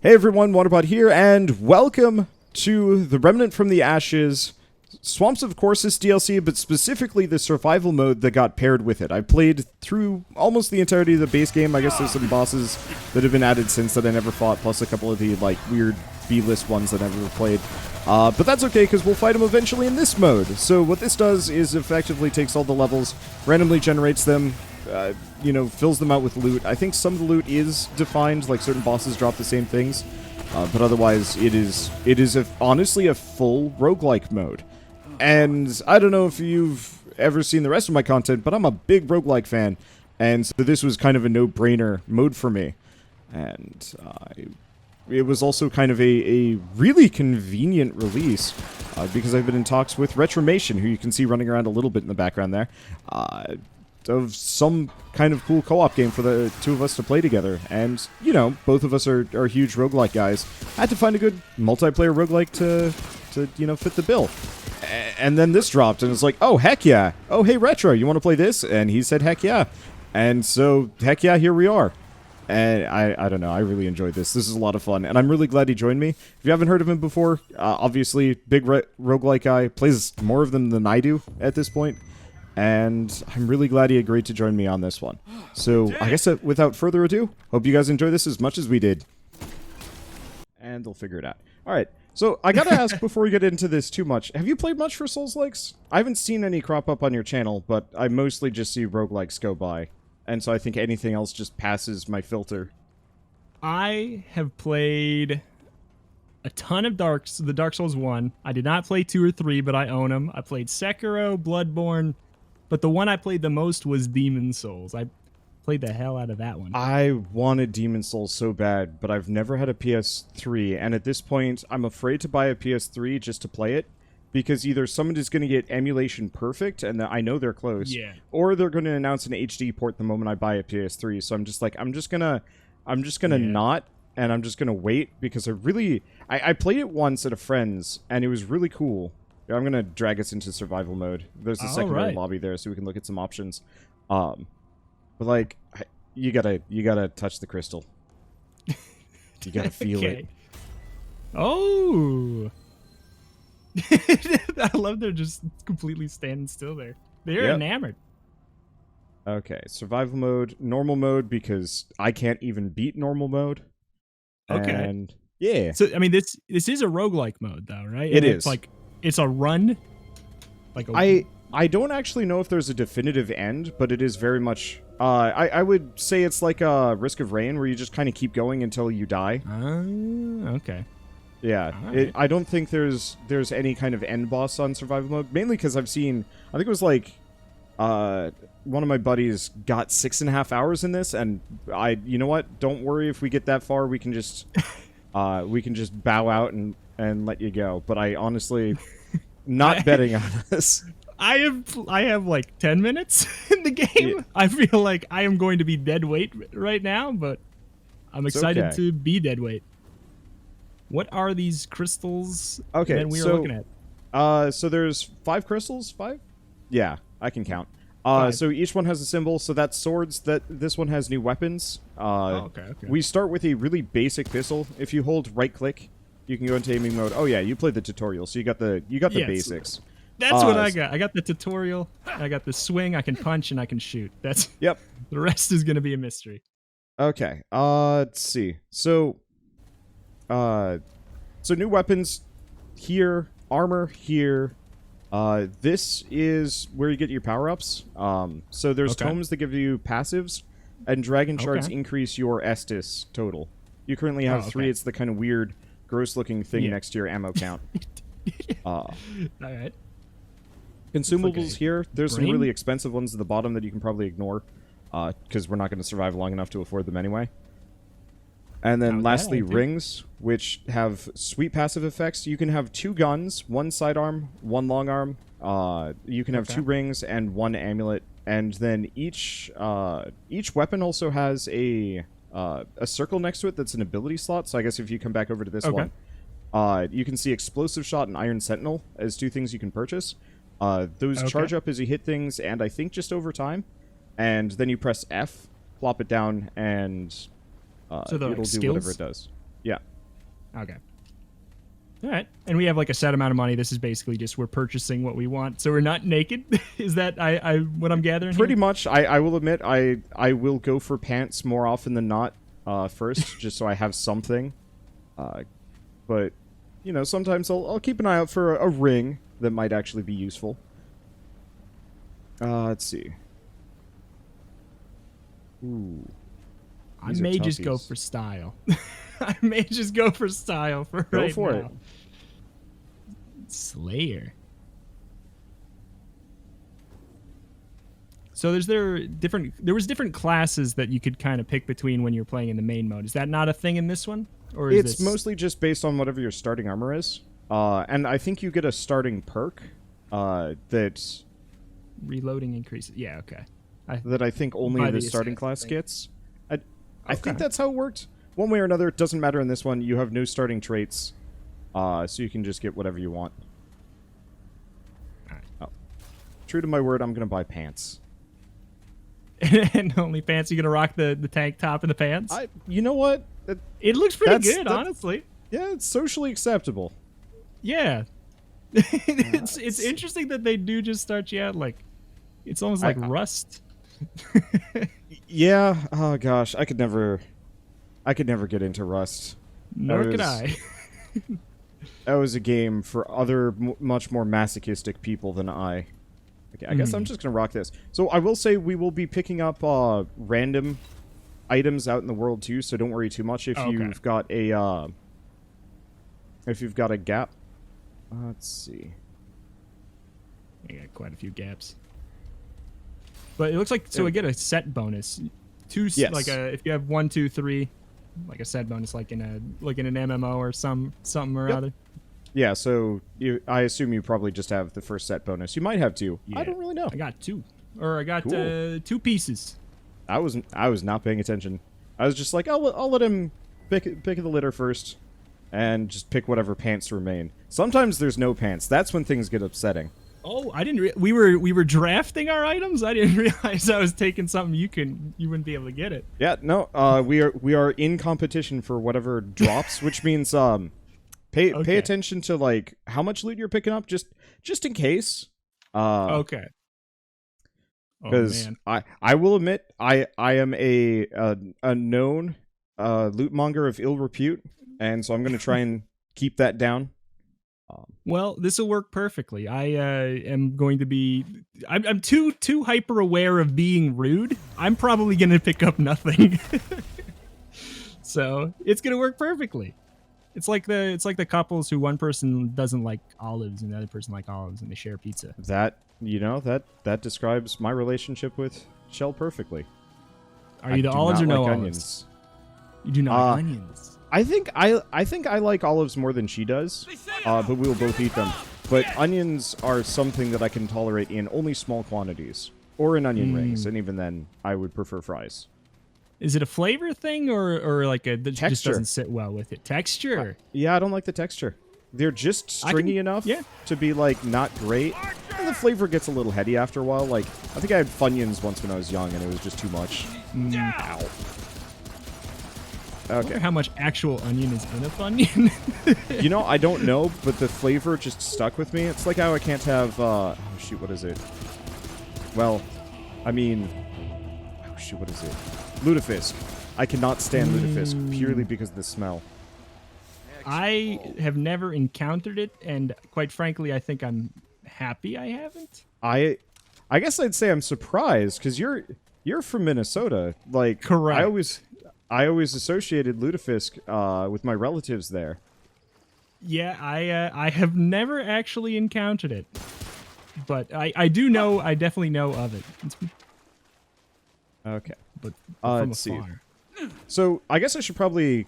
Hey everyone, Waterbot here, and welcome to the Remnant from the Ashes Swamps of Courses DLC, but specifically the survival mode that got paired with it. I played through almost the entirety of the base game. I guess there's some bosses that have been added since that I never fought, plus a couple of the like weird B-list ones that I never played. But that's okay, because we'll fight them eventually in this mode. So what this does is effectively takes all the levels, randomly generates them, fills them out with loot. I think some of the loot is defined, like certain bosses drop the same things, but otherwise it is honestly a full roguelike mode. And I don't know if you've ever seen the rest of my content, but I'm a big roguelike fan, and so this was kind of a no-brainer mode for me. And it was also kind of a really convenient release, because I've been in talks with Retromation, who you can see running around a little bit in the background there, of some kind of cool co-op game for the two of us to play together. And, you know, both of us are huge roguelike guys. Had to find a good multiplayer roguelike to fit the bill. And then this dropped, and it's like, oh, heck yeah. Oh, hey, Retro, you want to play this? And he said, heck yeah. And so, heck yeah, here we are. And I don't know, I really enjoyed this. This is a lot of fun, and I'm really glad he joined me. If you haven't heard of him before, obviously, big roguelike guy, plays more of them than I do at this point. And I'm really glad he agreed to join me on this one. So, I guess without further ado, hope you guys enjoy this as much as we did. And they'll figure it out. Alright, so I gotta ask before we get into this too much, have you played much for Souls-likes? I haven't seen any crop up on your channel, but I mostly just see roguelikes go by. And so I think anything else just passes my filter. I have played a ton of the Dark Souls 1. I did not play 2 or 3, but I own them. I played Sekiro, Bloodborne, but the one I played the most was Demon Souls. I played the hell out of that one. I wanted Demon Souls so bad, but I've never had a PS3, and at this point, I'm afraid to buy a PS3 just to play it, because either someone is going to get emulation perfect, and I know they're close, yeah, or they're going to announce an HD port the moment I buy a PS3. So I'm just like, I'm just gonna not, and I'm just gonna wait, because I played it once at a friend's, and it was really cool. I'm gonna drag us into survival mode. There's a secondary lobby there, so we can look at some options. But like, you gotta touch the crystal. You gotta feel it. Oh. I love they're just completely standing still there. They're enamored. Okay, survival mode, normal mode, because I can't even beat normal mode. Okay. And yeah. So I mean this is a roguelike mode though, right? It is. It's like it's a run. Like I don't actually know if there's a definitive end, but it is very much I would say it's like a Risk of Rain, where you just kind of keep going until you die. Okay. Yeah, right. I don't think there's any kind of end boss on survival mode, mainly because I've seen, I think it was like, one of my buddies got 6.5 hours in this, and you know what, don't worry if we get that far, we can just bow out and let you go, but I honestly, not betting on this. I have like 10 minutes in the game. Yeah. I feel like I am going to be dead weight right now, but I'm excited to be dead weight. What are these crystals that we are looking at? So there's 5 crystals? 5? Yeah, I can count. 5. So each one has a symbol. So that's swords. This one has new weapons. Okay. We start with a really basic pistol. If you hold right click, you can go into aiming mode. Oh yeah, you played the tutorial, so you got the basics. That's what I got. I got the tutorial. I got the swing. I can punch and I can shoot. That's yep. The rest is gonna be a mystery. Okay. Let's see. So new weapons here, armor here. This is where you get your power-ups. So there's tomes that give you passives, and dragon shards increase your Estus total. You currently have 3. It's the kind of weird, gross-looking thing next to your ammo count. All right. Consumables here. There's some really expensive ones at the bottom that you can probably ignore, because we're not going to survive long enough to afford them anyway. And then lastly, rings, which have sweet passive effects. You can have 2 guns, 1 sidearm, 1 long arm. You can have 2 rings and 1 amulet. And then each weapon also has a circle next to it that's an ability slot. So I guess if you come back over to this one, you can see Explosive Shot and Iron Sentinel as 2 things you can purchase. Those charge up as you hit things, and I think just over time. And then you press F, plop it down, and so it'll like do whatever it does. Yeah. Okay. All right. And we have like a set amount of money. This is basically just we're purchasing what we want, so we're not naked. Is that I what I'm gathering? Pretty here? much. I will admit I will go for pants more often than not first, just so I have something. But you know, sometimes I'll keep an eye out for a ring that might actually be useful. Let's see. Ooh. I These are may just go toughies. for style. I may just go for style for Go right for now. it. Slayer. So there was different classes that you could kind of pick between when you're playing in the main mode. Is that not a thing in this one? Or is It's this mostly just based on whatever your starting armor is. And I think you get a starting perk that reloading increases? Yeah, okay. I think only By the the starting assist, class I think. gets. I think Okay. that's how it worked. One way or another, it doesn't matter in this one. You have no starting traits, so you can just get whatever you want. Alright. Oh. True to my word, I'm going to buy pants. And only pants, you gonna rock the tank top and the pants? You know what? It looks pretty that's- good, that- honestly. Yeah, it's socially acceptable. Yeah. it's interesting that they do just start you out like it's almost like Rust. Yeah. Oh gosh, I could never get into Rust. Nor could was- I. That was a game for other much more masochistic people than I. Okay, I guess I'm just gonna rock this. So I will say we will be picking up random items out in the world too. So don't worry too much if Okay. you've got a gap. Let's see. I got quite a few gaps. But it looks like so we get a set bonus. Yes. Like if you have 1, 2, 3, like a set bonus, like in an MMO or something or Yep. other. Yeah. So I assume you probably just have the first set bonus. You might have two. I Yeah. don't really know. I got 2, or I got Cool. 2 pieces. I was not paying attention. I was just like, I'll let him pick the litter first, and just pick whatever pants remain. Sometimes there's no pants. That's when things get upsetting. Oh, I didn't. We were drafting our items. I didn't realize I was taking something you wouldn't be able to get it. Yeah, no. We are in competition for whatever drops, which means pay Okay. attention to like how much loot you're picking up, just in case. Okay. Oh Because man. I will admit I am a known loot monger of ill repute, and so I'm gonna try and keep that down. Well, this will work perfectly. I am going to be. I'm too hyper aware of being rude. I'm probably going to pick up nothing. So it's going to work perfectly. It's like the couples who one person doesn't like olives and the other person like olives and they share pizza. That that describes my relationship with Shell perfectly. Are you the I do olives or not no like olives? onions. You do not like onions. I think I like olives more than she does, but we will both eat them. But onions are something that I can tolerate in only small quantities, or in onion rings, and even then, I would prefer fries. Is it a flavor thing or like that just Texture. doesn't sit well with it? Texture. Yeah, I don't like the texture. They're just stringy enough to be like not great, and the flavor gets a little heady after a while. Like I think I had Funyuns once when I was young, and it was just too much. Ow. I wonder Okay. how much actual onion is in a Funyun. You know, I don't know, but the flavor just stuck with me. It's like how I can't have, oh shoot, what is it? Well, I mean, oh shoot, what is it? Lutefisk. I cannot stand Lutefisk purely because of the smell. I have never encountered it, and quite frankly, I think I'm happy I haven't. I guess I'd say I'm surprised because you're from Minnesota. Like, Correct. I always associated Lutefisk with my relatives there. Yeah, I have never actually encountered it, but I do know. I definitely know of it. Okay. But from let's see. afar. So I guess I should probably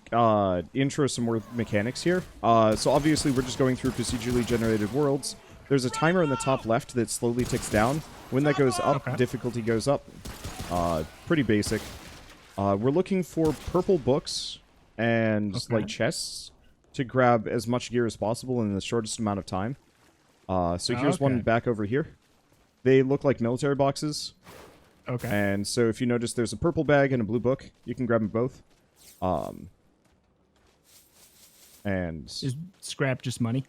intro some more mechanics here. So obviously we're just going through procedurally generated worlds. There's a timer in the top left that slowly ticks down. When that goes up, Okay. difficulty goes up. Pretty basic. We're looking for purple books and like chests to grab as much gear as possible in the shortest amount of time. So here's one Okay. back over here. They look like military boxes. Okay. And so if you notice there's a purple bag and a blue book, you can grab them both. And Is scrap just money?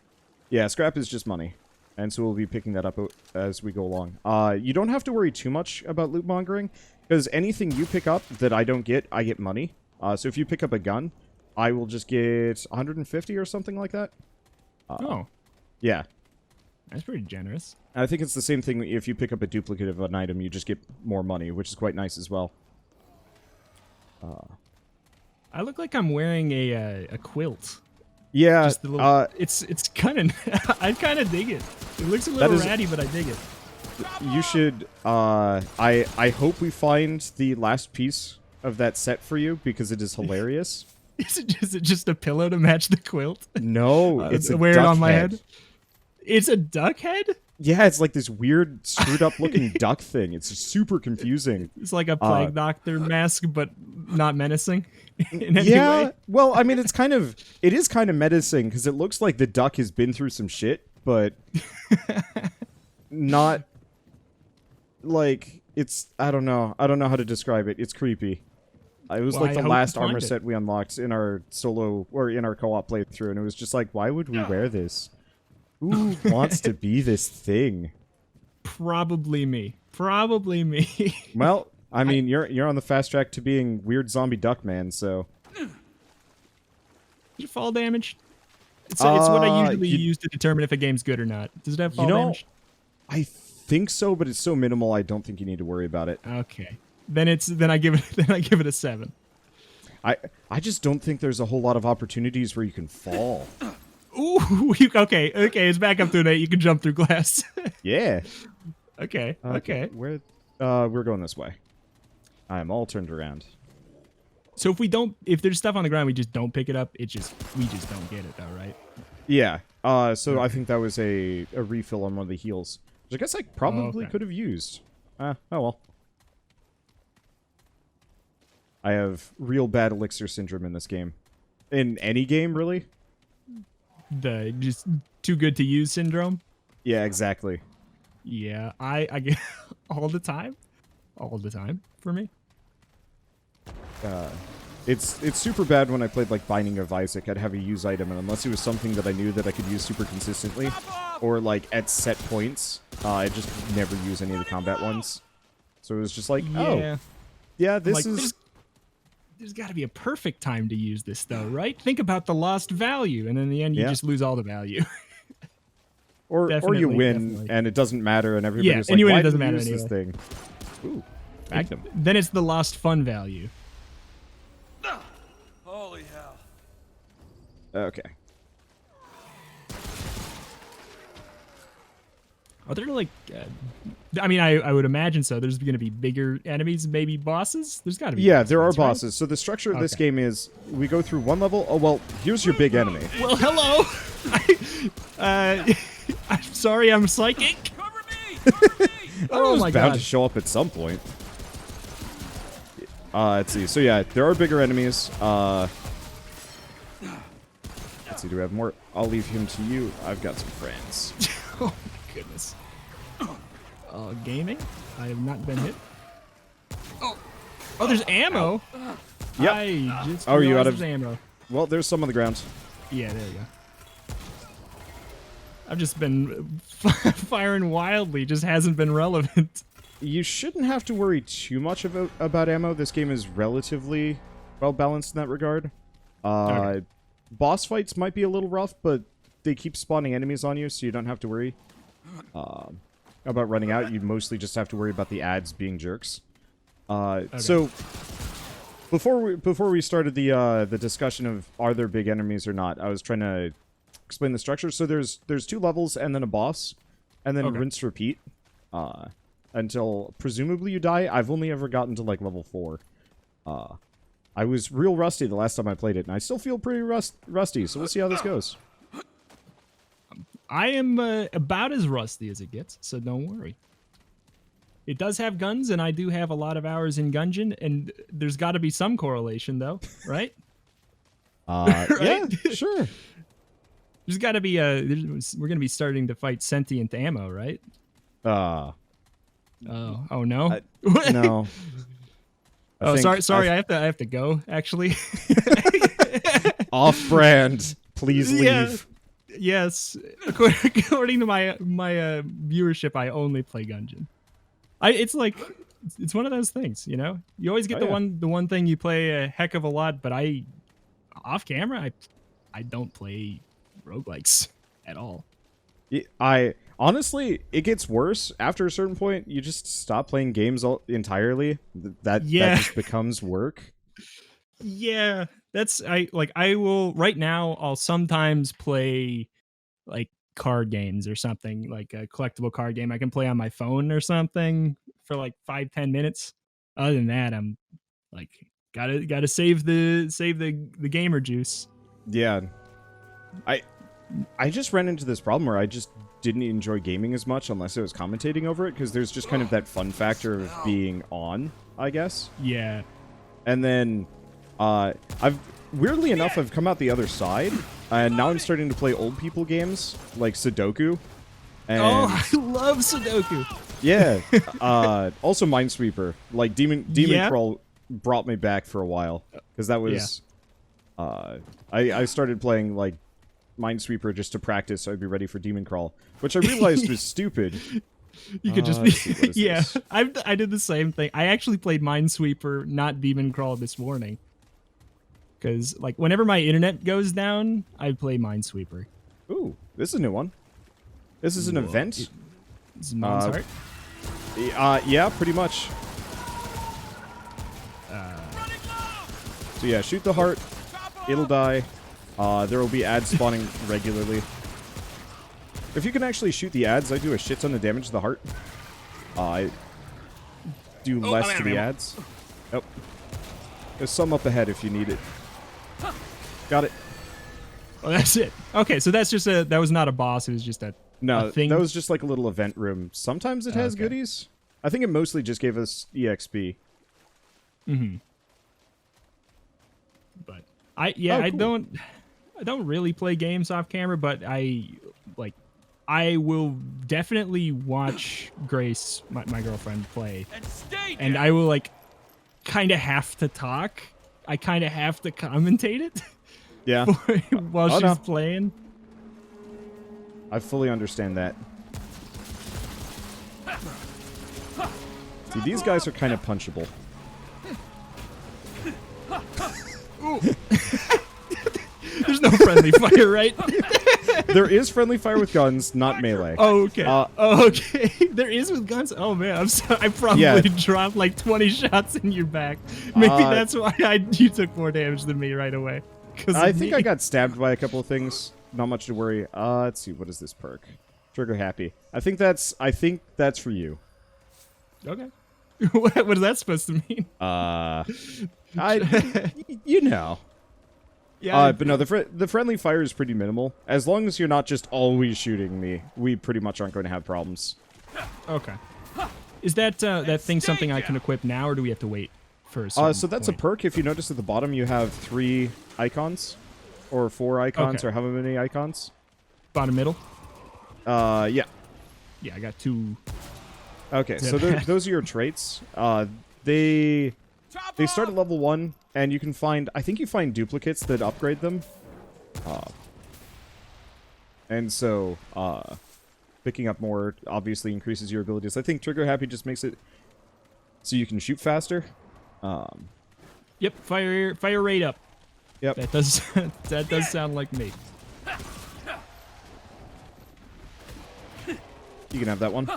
yeah, scrap is just money. And so we'll be picking that up as we go along. You don't have to worry too much about loot mongering, because anything you pick up that I don't get, I get money. So if you pick up a gun, I will just get 150 or something like that. Oh, Yeah. that's pretty generous. I think it's the same thing if you pick up a duplicate of an item, you just get more money, which is quite nice as well. I look like I'm wearing a quilt. Yeah, Just the little, it's kind of I kind of dig it. It looks a little ratty, but I dig it. you should, I hope we find the last piece of that set for you, because it is hilarious. Is it just a pillow to match the quilt? No, it's a wear it duck on my head. head. It's a duck head. Yeah, it's like this weird, screwed up looking duck thing. It's super confusing. It's like a plague doctor mask, but not menacing in any Yeah, way. well, I mean, it is kind of menacing, because it looks like the duck has been through some shit, but not like I don't know how to describe it. It's creepy. It was Well, like I the hope last you find armor it. set we unlocked in our solo or in our co-op playthrough, and it was just like, why would we wear this? Who wants to be this thing? Probably me. Probably me. Well, I mean, you're on the fast track to being weird zombie duck man, so Is it fall damage? It's what I usually you- use to determine if a game's good or not. Does it have fall damage? I think so, but it's so minimal, I don't think you need to worry about it. Okay. Then I give it a 7. I just don't think there's a whole lot of opportunities where you can fall. Ooh, okay, it's back up to an 8. You can jump through glass. Yeah. Okay. We're going this way. I'm all turned around. So if there's stuff on the ground, we just don't pick it up. We just don't get it, though, right? Yeah. So I think that was a refill on one of the heals, which I guess I probably could have used. Oh well. I have real bad elixir syndrome in this game. In any game, really? The just too good to use syndrome. Yeah, exactly. Yeah, I get all the time for me. It's super bad when I played like Binding of Isaac. I'd have a use item, and unless it was something that I knew that I could use super consistently, or like at set points, I just never use any of the combat ones. So it was just like, Yeah. oh, yeah, this Like, is. There's got to be a perfect time to use this, though, right? Think about the lost value, and in the end, you Yeah. just lose all the value. Or you Definitely, win, definitely. and it doesn't matter, and everybody's Yeah, like, and you win, why it doesn't did we matter use this thing? Ooh, Magnum. Then it's the lost fun value. Holy hell. Okay. Are there like, I mean, I would imagine so. There's going to be bigger enemies, maybe bosses. There's got to be. Yeah, there are fights, right? bosses. So the structure of this Okay. game is we go through one level. Oh, well, here's your big enemy. Well, hello. I'm sorry, I'm psychic. Cover me! Cover me! Oh my Bound god. to show up at some point. Let's see. So yeah, there are bigger enemies. Let's see. Do we have more? I'll leave him to you. I've got some friends. Oh my goodness. Gaming? I have not been hit. Oh, there's ammo. Yep. I just Oh, are you realized out of- there's ammo? Well, there's some on the ground. Yeah, there you go. I've just been firing wildly. Just hasn't been relevant. You shouldn't have to worry too much about ammo. This game is relatively well balanced in that regard. Okay. Boss fights might be a little rough, but they keep spawning enemies on you, so you don't have to worry about running out. You mostly just have to worry about the ads being jerks. So before we started the discussion of are there big enemies or not, I was trying to explain the structure. So there's 2 levels and then a boss, and then Okay. rinse repeat until presumably you die. I've only ever gotten to like level 4. I was real rusty the last time I played it, and I still feel pretty rusty. So we'll see how this goes. I am about as rusty as it gets, so don't worry. It does have guns, and I do have a lot of hours in Gungeon, and there's got to be some correlation, though, right? Yeah, sure. There's got to be we're going to be starting to fight sentient ammo, right? Uh, Oh no. no. Sorry. I have to go. Actually, Off-brand. Please Yeah. leave. Yes, according to my viewership, I only play Gungeon. It's like it's one of those things, you know. You always get Oh, yeah. the one thing you play a heck of a lot, but off camera I don't play roguelikes at all. I honestly, it gets worse after a certain point. You just stop playing games entirely. That just becomes work. Yeah, I will right now. I'll sometimes play like card games or something, like a collectible card game I can play on my phone or something for like 5-10 minutes. Other than that, I'm like gotta save the gamer juice. Yeah, I just ran into this problem where I just didn't enjoy gaming as much unless I was commentating over it, because there's just kind of that fun factor of being on, I guess. Yeah. And then I've weirdly enough I've come out the other side, and now I'm starting to play old people games like Sudoku. And I love Sudoku. yeah, also Minesweeper. Like Demon Yeah. Crawl brought me back for a while, because that was I started playing like Minesweeper just to practice so I'd be ready for Demon Crawl, which I realized was stupid. You could just let's see, what is yeah. this? I did the same thing. I actually played Minesweeper, not Demon Crawl, this morning. Because like whenever my internet goes down, I play Minesweeper. Ooh, this is a new one. This is an event. It's Mom's Heart. Yeah, pretty much. So yeah, shoot the heart. It'll die. There will be ads spawning regularly. If you can actually shoot the ads, I do a shit ton of damage to the heart. I do less to the ads. Yep. There's some up ahead if you need it. Got it. Oh, that's it. Okay, so that's just that was not a boss. It was just a thing. That was just like a little event room. Sometimes it has goodies. I think it mostly just gave us EXP. Mm-hmm. But Oh, cool. I don't really play games off camera, but I will definitely watch Grace, my girlfriend, play. And I will like kind of have to talk. I kind of have to commentate it. Yeah. While she's playing. I fully understand that. See, these guys are kind of punchable. There's no friendly fire, right? There is friendly fire with guns, not melee. Oh, okay. Okay. There is with guns. Oh man, I probably dropped like 20 shots in your back. Maybe that's why you took more damage than me right away. I think I got stabbed by a couple of things. Not much to worry. Let's see. What is this perk? Trigger happy. I think that's for you. Okay. What is that supposed to mean? You know. Yeah. But no, the friendly fire is pretty minimal. As long as you're not just always shooting me, we pretty much aren't going to have problems. Okay. Is that thing something I can equip now, or do we have to wait for a So that's a perk. If you notice at the bottom, you have 3 icons, or 4 icons, or however many icons. Bottom middle. Yeah. Yeah, I got 2. Okay, so those are your traits. They start at level 1, and you can find, I think you find duplicates that upgrade them. And so, picking up more obviously increases your abilities. I think Trigger Happy just makes it so you can shoot faster. Yep, fire rate up. Yep. That does sound like me. You can have that one.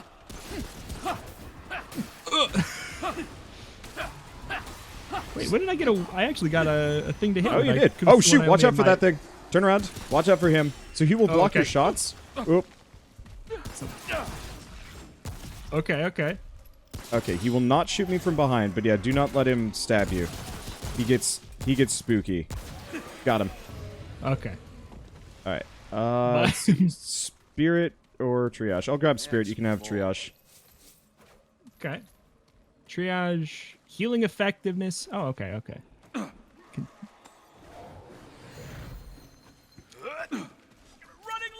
Wait, what did I get? I actually got a thing to hit. Oh, you did. Oh, shoot. Watch out for that thing. Turn around. Watch out for him. So he will block your shots. Oop. Okay. Okay, he will not shoot me from behind, but yeah, do not let him stab you. He gets spooky. Got him. Okay. All right. Let's see. Spirit or triage? I'll grab spirit. You can have triage. Okay. Triage, healing effectiveness. Oh, okay. Running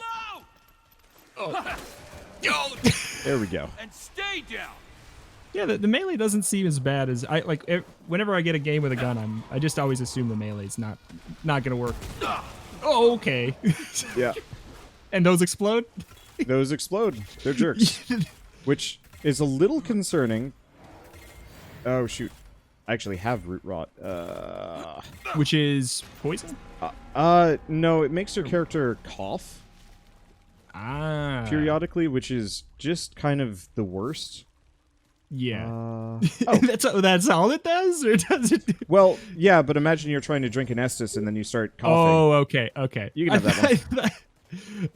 low. Oh. There we go. And stay down. Yeah, the melee doesn't seem as bad as I like. Whenever I get a game with a gun, I just always assume the melee's not gonna work Oh, okay. Yeah. And those explode? Those explode. They're jerks. Which is a little concerning. Oh, shoot. I actually have root rot. Which is poison? No, it makes your character cough Ah. periodically, which is just kind of the worst. Yeah. Oh. That's all it does? Or does it... Well, yeah, but imagine you're trying to drink an Estus and then you start coughing. Oh, okay, okay. You can have that one.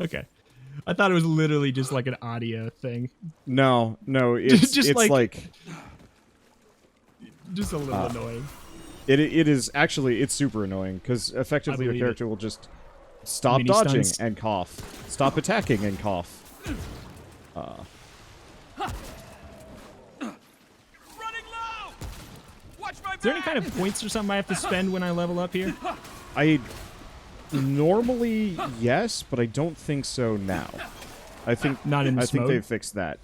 Okay. I thought it was literally just like an audio thing. No, it's Just it's like just a little annoying. it is actually it's super annoying because effectively your believe character will just stop Mini dodging stunts. and cough, stop attacking and cough. Running low! Watch my Is there any kind of points or something I have to spend when I level up here? I normally yes, but I don't think so now. I think Not in I this think mode? they've fixed that.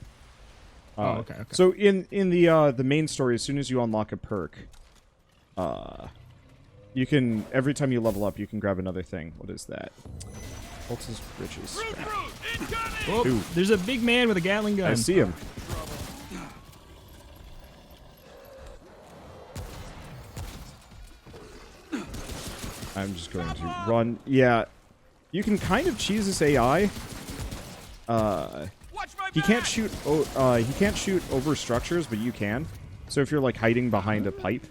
Okay. So in the main story, as soon as you unlock a perk, you can every time you level up, you can grab another thing. What is that? Cultist riches. Root incoming! Oh, Ooh. there's a big man with a Gatling gun. I see him. I'm just going to run. Yeah, you can kind of cheese this AI. Watch my He can't back! shoot. He can't shoot over structures, but you can. So if you're like hiding behind a pipe,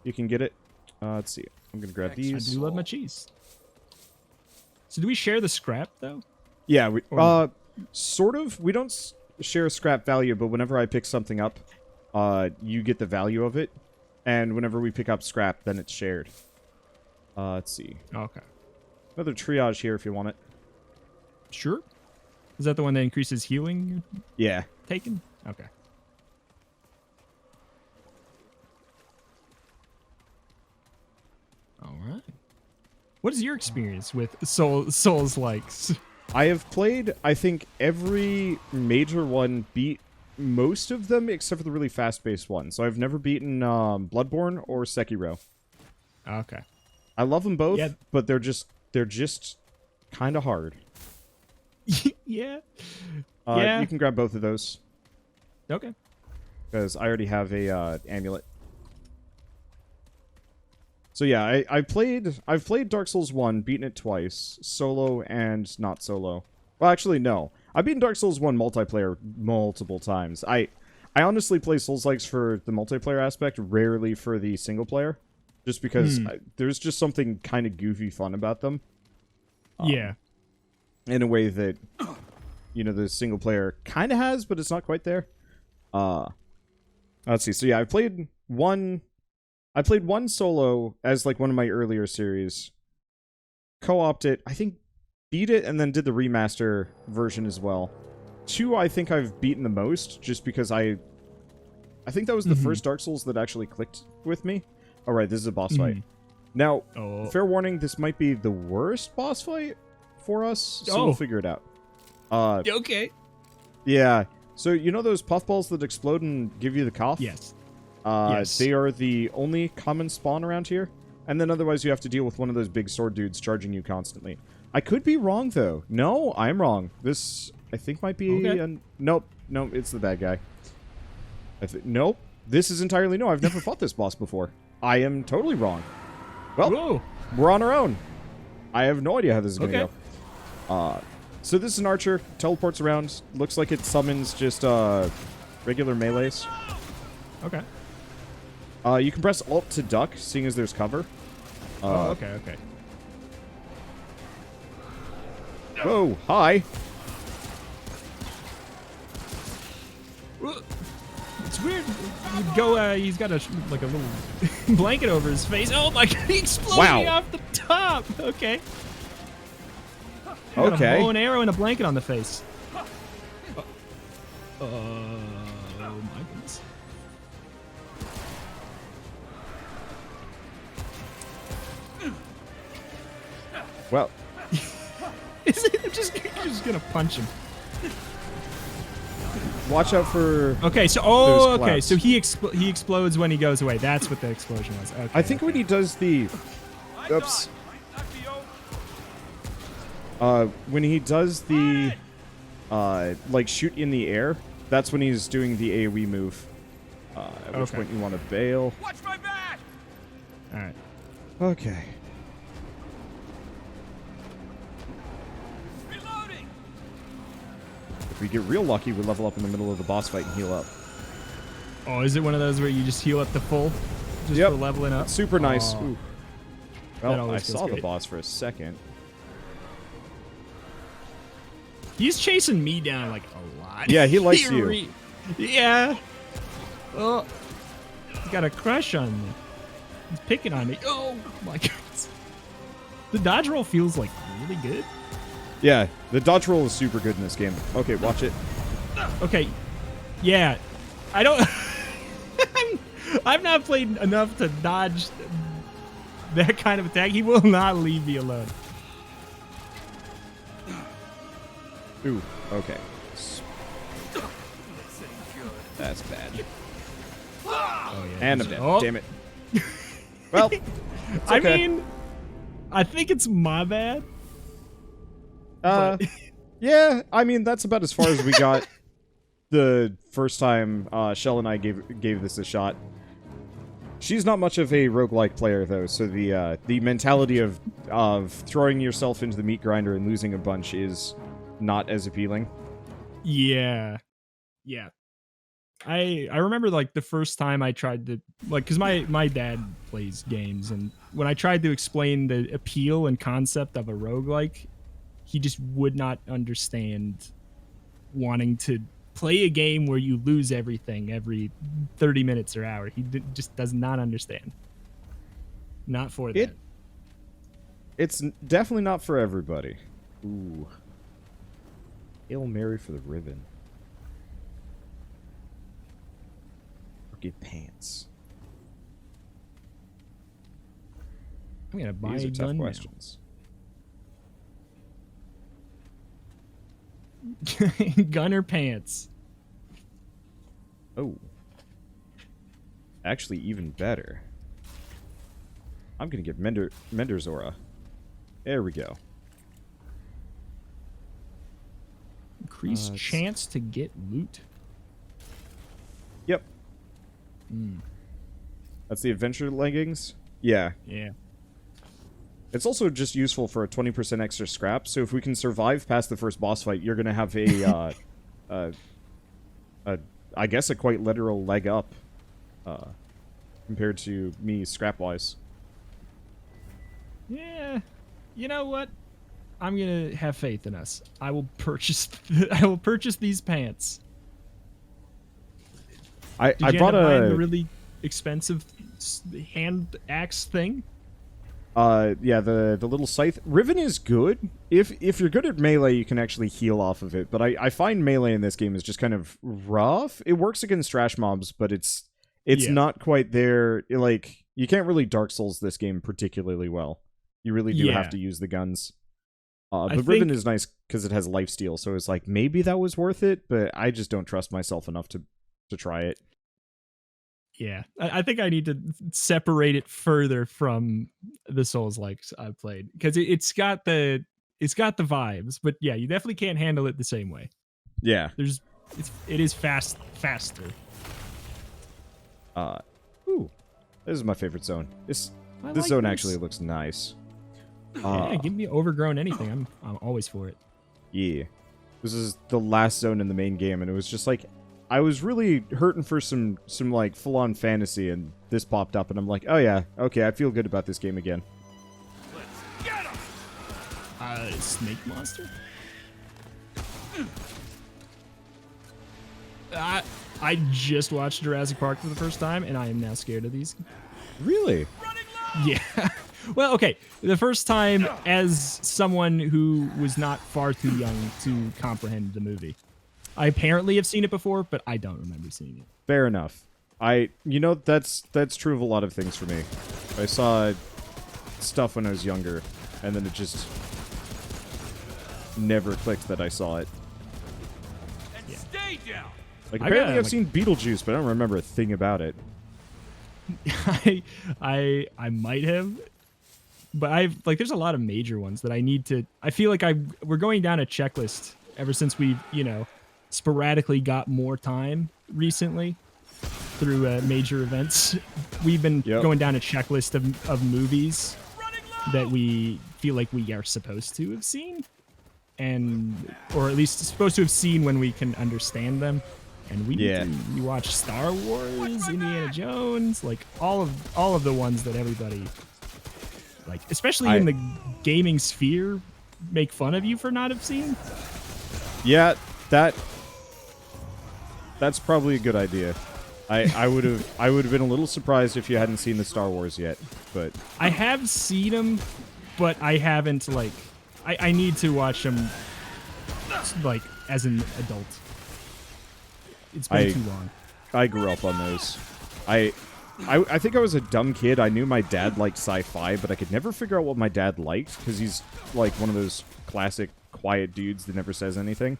you can get it. Let's see. I'm gonna grab I these. do love my cheese. So do we share the scrap though? Yeah, we Or- sort of. We don't share scrap value, but whenever I pick something up, you get the value of it, and whenever we pick up scrap, then it's shared. Let's see. Okay. Another triage here if you want it. Sure. Is that the one that increases healing you're Yeah. taking? Okay. All right. What is your experience with Souls likes? I have played, I think, every major one, beat most of them except for the really fast-paced ones. So I've never beaten Bloodborne or Sekiro. Okay. I love them both, Yeah. but they're just kind of hard. Yeah. Yeah. You can grab both of those Okay. because I already have a amulet. So yeah, I've played Dark Souls 1, beaten it twice, solo and not solo. Well, actually, no. I've beaten Dark Souls 1 multiplayer multiple times. I honestly play Souls-likes for the multiplayer aspect, rarely for the single player, just because there's just something kind of goofy fun about them. Yeah. In a way that, you know, the single player kind of has, but it's not quite there. Let's see. So yeah, I played one solo as like one of my earlier series. Co-opted it, I think, beat it, and then did the remaster version as well. 2, I think I've beaten the most, just because I think that was the first Dark Souls that actually clicked with me. All right, this is a boss fight. Now, fair warning, this might be the worst boss fight for us, so we'll figure it out. Okay. Yeah. So you know those puffballs that explode and give you the cough? Yes. Yes. They are the only common spawn around here. And then otherwise you have to deal with one of those big sword dudes charging you constantly. I could be wrong, though. No, I'm wrong. This, I think, might be... Okay. Nope, it's the bad guy. Nope. This is entirely... No, I've never fought this boss before. I am totally wrong. Well, Whoa. we're on our own. I have no idea how this is going to Okay. go. So this is an archer. Teleports around. Looks like it summons just regular melees. Okay. You can press Alt to duck, seeing as there's cover. Okay. Whoa, hi. It's weird. You'd go, he's got a little blanket over his face. Oh my god, he exploded Wow. me off the top. Okay. Got a Okay. bow and arrow and a blanket on the face. Oh my goodness. Well, I'm just gonna punch him. watch out for... Okay, so Those okay, clouds. so he explodes when he goes away. That's what the explosion was. Okay. I think when he does the... Oops. When he does the, like, shoot in the air, that's when he's doing the AoE move. At which point you want to bail. Watch my back! All right. Okay. Reloading! If we get real lucky, we level up in the middle of the boss fight and heal up. Oh, is it one of those where you just heal up to full? Just Yep. for leveling up? Super nice. Oh, Ooh. that Well, I always feels saw the great. boss for a second. He's chasing me down like a lot. Yeah, he likes you. Yeah. Oh, he's got a crush on me. He's picking on me. Oh my goodness. The dodge roll feels like really good. Yeah, the dodge roll is super good in this game. Okay, watch it. Okay. Yeah. I don't. I've not played enough to dodge that kind of attack. He will not leave me alone. Ooh, okay. That's bad. Oh, yeah. And I'm dead. Oh. Damn it. Well, it's I okay. mean, I think it's my bad. Yeah, I mean, that's about as far as we got the first time Shell and I gave this a shot. She's not much of a roguelike player, though, so the mentality of throwing yourself into the meat grinder and losing a bunch is not as appealing. Yeah. Yeah. I remember like the first time I tried to like because my dad plays games, and when I tried to explain the appeal and concept of a roguelike, he just would not understand wanting to play a game where you lose everything every 30 minutes or hour. He just does not understand. Not for that. It's definitely not for everybody. Ooh. Hail Mary for the ribbon. Get pants. I'm gonna buy These a are tough gun questions. now. Gunner pants. Oh. Actually, even better. I'm gonna get Mender's Aura. There we go. Increased it's- chance to get loot. Yep. That's the adventure leggings. Yeah. Yeah. It's also just useful for a 20% extra scrap, so if we can survive past the first boss fight, you're gonna have a, I guess a quite literal leg up, compared to me scrap-wise. Yeah. You know what? I'm gonna have faith in us. I will purchase these pants. I Did you brought end up buying a the really expensive hand axe thing? yeah, the little scythe. Riven is good. If you're good at melee, you can actually heal off of it. But I find melee in this game is just kind of rough. It works against trash mobs, but it's Yeah. not quite there. Like, you can't really Dark Souls this game particularly well. You really do Yeah. have to use the guns. I But Riven think- is nice because it has lifesteal, so it's like maybe that was worth it, but I just don't trust myself enough to try it. Yeah, I think I need to separate it further from the Souls likes I've played because it's got the vibes, but yeah, you definitely can't handle it the same way. Yeah. It is faster. Ooh, this is my favorite zone. This I this like zone this. actually looks nice. Yeah, give me overgrown anything. I'm always for it. Yeah. This is the last zone in the main game, and it was just like, I was really hurting for some like full-on fantasy, and this popped up, and I'm like, oh yeah, okay, I feel good about this game again. Let's get him! Snake monster? I just watched Jurassic Park for the first time, and I am now scared of these. Really? Running low! Yeah. Well, okay. The first time as someone who was not far too young to comprehend the movie. I apparently have seen it before, but I don't remember seeing it. Fair enough. That's true of a lot of things for me. I saw stuff when I was younger, and then it just never clicked that I saw it. And stay down! Like, I apparently got, I've like- seen Beetlejuice, but I don't remember a thing about it. I might have, But there's a lot of major ones that I need to. I feel like we're going down a checklist ever since we've sporadically got more time recently through major events. We've been going down a checklist of movies that we feel like we are supposed to have seen, or at least supposed to have seen when we can understand them. And we watch Star Wars, Indiana Jones, like all of the ones that everybody, like, especially in the gaming sphere, make fun of you for not have seen. Yeah, that's probably a good idea. I would have been a little surprised if you hadn't seen the Star Wars yet, but I have seen them, but I haven't I need to watch them like as an adult. It's been too long. I grew up on those. I think I was a dumb kid. I knew my dad liked sci-fi, but I could never figure out what my dad liked because he's like one of those classic quiet dudes that never says anything.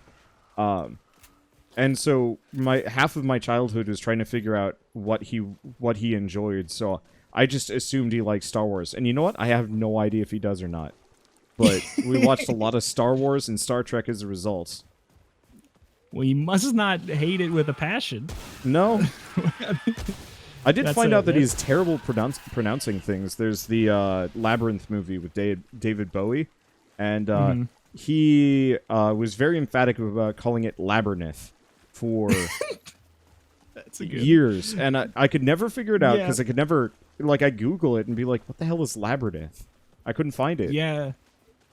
And so half of my childhood was trying to figure out what he enjoyed. So I just assumed he liked Star Wars. And you know what? I have no idea if he does or not. But we watched a lot of Star Wars and Star Trek as a result. Well, you must not hate it with a passion. No. I did find out that he's terrible pronouncing things. There's the Labyrinth movie with David Bowie, and he was very emphatic about calling it Labyrinth for years, and I could never figure it out because I could never, I Google it and be like, what the hell is Labyrinth? I couldn't find it. Yeah.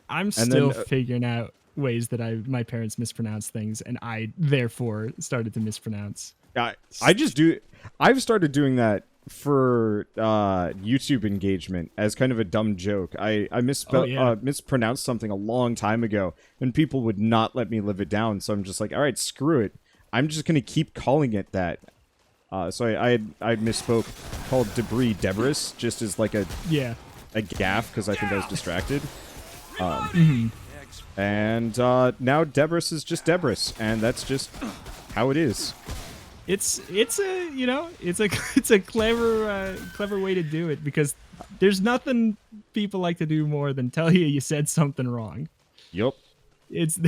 I'm still figuring out ways that my parents mispronounce things, and I therefore started to mispronounce. I've started doing that for YouTube engagement as kind of a dumb joke. I mispronounced something a long time ago, and people would not let me live it down. So I'm just like, all right, screw it. I'm just gonna keep calling it that. So I misspoke, called debris Debris, just as like a gaffe because I think I was distracted. And now Debris is just Debris, and that's just how it is. It's a clever way to do it, because there's nothing people like to do more than tell you said something wrong. Yup. But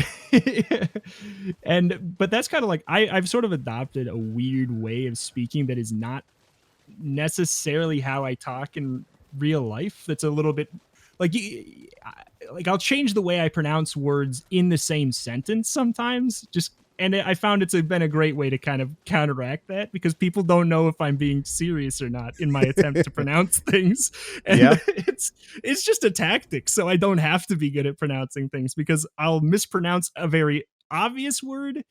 that's kind of like I've sort of adopted a weird way of speaking that is not necessarily how I talk in real life. That's a little bit like I'll change the way I pronounce words in the same sentence sometimes, and I found it's been a great way to kind of counteract that, because people don't know if I'm being serious or not in my attempt to pronounce things. And it's just a tactic, so I don't have to be good at pronouncing things, because I'll mispronounce a very obvious word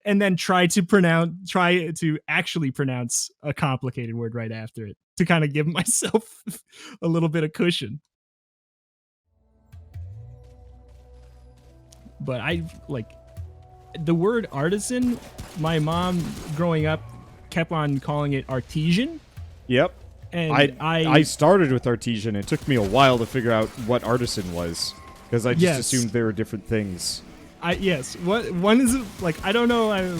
and then try to actually pronounce a complicated word right after it to kind of give myself a little bit of cushion. But the word artisan, my mom growing up kept on calling it artesian. Yep. And I started with artesian. It took me a while to figure out what artisan was, because I just assumed they were different things. One is I don't know.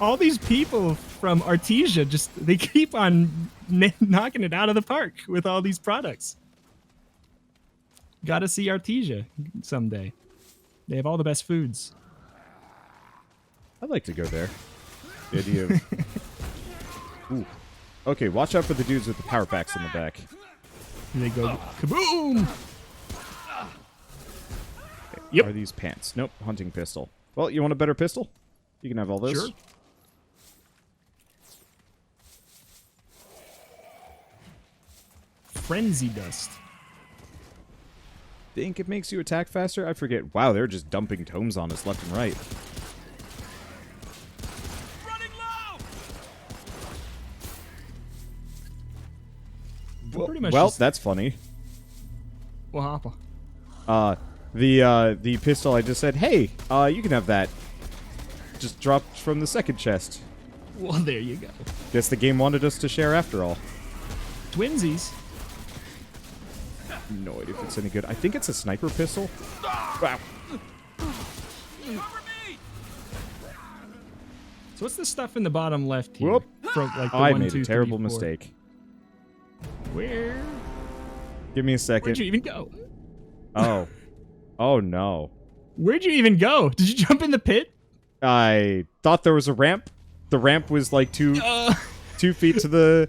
All these people from Artesia they keep on knocking it out of the park with all these products. Gotta see Artesia someday. They have all the best foods. I'd like to go there. The idea of... Ooh. Okay, watch out for the dudes with the power packs in the back. And they go kaboom! Okay, yep. Are these pants? Nope, hunting pistol. Well, you want a better pistol? You can have all those. Sure. Frenzy dust. Think it makes you attack faster? I forget. Wow, they're just dumping tomes on us left and right. Running low. Well, that's funny. What happened? The pistol I just said, hey, you can have that. Just dropped from the second chest. Well, there you go. Guess the game wanted us to share after all. Twinsies. No idea if it's any good. I think it's a sniper pistol. Wow. So what's the stuff in the bottom left here? Whoop. From, I made a terrible mistake. Where? Give me a Where'd second. you even go? Oh. Oh, no. Where'd you even go? Did you jump in the pit? I thought there was a ramp. The ramp was like 2 feet to the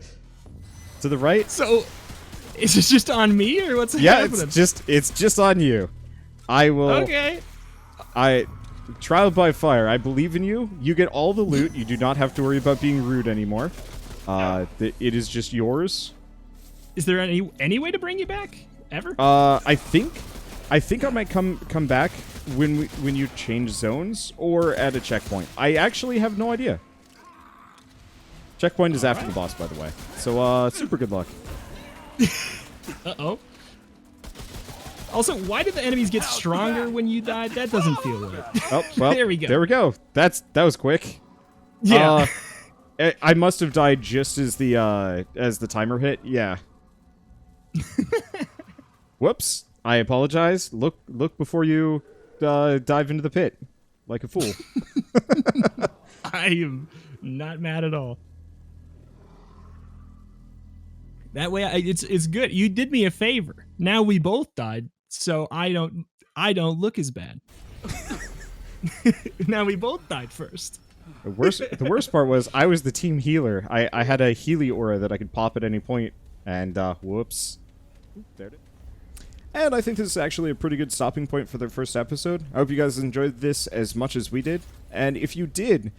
right. So, is this just on me or what's Yeah, happening? it's just on you. I will. Okay. Trial by fire. I believe in you. You get all the loot. You do not have to worry about being rude anymore. It is just yours. Is there any way to bring you back ever? I think I might come back when you change zones or at a checkpoint. I actually have no idea. Checkpoint is after the boss, by the way. So super good luck. Uh-oh. Also, why did the enemies get stronger when you died? That doesn't feel right. Oh, well, There we go. There we go. That was quick. Yeah. I must have died just as the timer hit. Yeah. Whoops. I apologize. Look before you dive into the pit like a fool. I am not mad at all. That way, it's good. You did me a favor. Now we both died, so I don't look as bad. Now we both died first. The worst part was I was the team healer. I had a Healy aura that I could pop at any point, and whoops. There it is. And I think this is actually a pretty good stopping point for the first episode. I hope you guys enjoyed this as much as we did. And if you did,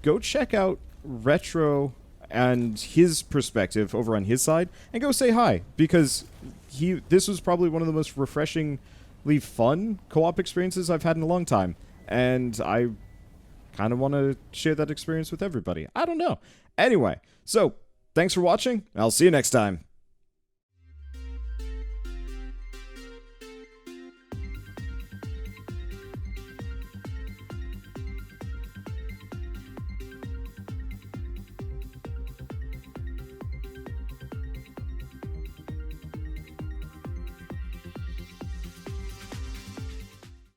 go check out Retro and his perspective over on his side, and go say hi, because this was probably one of the most refreshingly fun co-op experiences I've had in a long time. And I kind of want to share that experience with everybody. I don't know. Anyway, so thanks for watching. I'll see you next time.